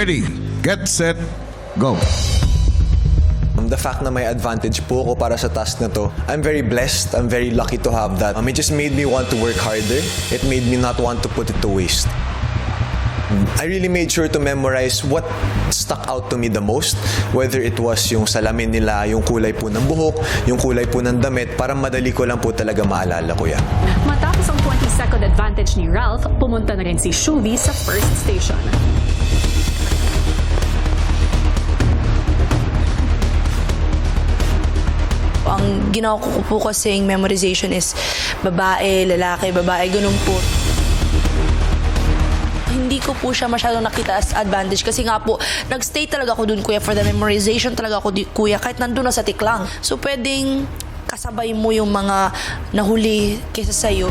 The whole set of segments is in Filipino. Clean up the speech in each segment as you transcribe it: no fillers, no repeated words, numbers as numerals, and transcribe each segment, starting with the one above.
Ready, get set, go. The fact na may advantage po ako para sa task na to, I'm very blessed, I'm very lucky to have that. It just made me want to work harder. It made me not want to put it to waste. I really made sure to memorize what stuck out to me the most, whether it was yung salamin nila, yung kulay po ng buhok, yung kulay po ng damit, para madali ko lang po talaga maalala ko yan. Matapos ang 20-second advantage ni Ralph, pumunta na rin si Shuvi sa first station. Ang ginawa ko po kasing memorization is babae, lalaki, babae, ganun po. Hindi ko po siya masyadong nakita as advantage kasi nga po, nag-stay talaga ako dun, kuya, for the memorization talaga ako, kuya, kahit nandun na sa tiklang. So, pwedeng kasabay mo yung mga nahuli kaysa sa'yo.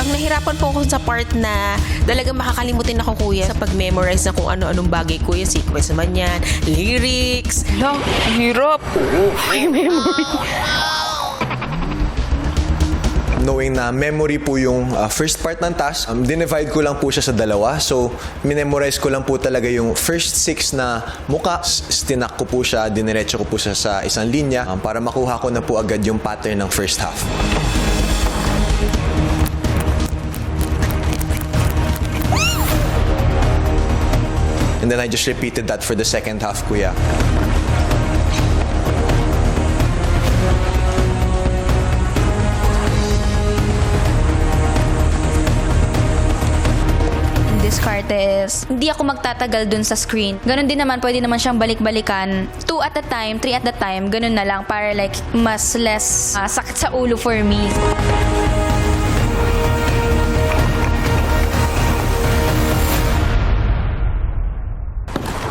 Ang nahirapan po ako sa part na talagang makakalimutin ako, kuya, sa pag-memorize na kung ano-anong bagay, kuya. Sequence naman yan, lyrics. Lang, ang hirap. Ay, memory. Knowing na memory po yung first part ng task, dinivide ko lang po siya sa dalawa. So, minemorize ko lang po talaga yung first 6 na muka. Stinak ko po siya, diniretso ko po siya sa isang linya para makuha ko na po agad yung pattern ng first half. And then I just repeated that for the second half, kuya. Discartes, hindi ako magtatagal dun sa screen. Ganon din naman, pwede naman siyang balik-balikan. 2 at a time, 3 at a time, ganun na lang para like mas less sakit sa ulo for me.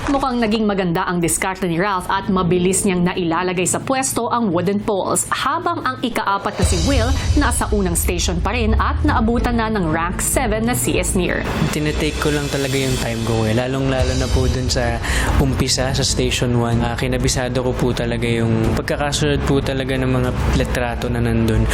Mukhang naging maganda ang diskarte ni Ralph at mabilis niyang nailalagay sa pwesto ang wooden poles, habang ang ika-4 na si Will nasa unang station pa rin at naabutan na ng rank 7 na CS Near. Tinetake ko lang talaga yung time ko, lalong-lalo na po dun sa umpisa sa station 1. Kinabisado ko po talaga yung pagkakasunod po talaga ng mga litrato na nandun.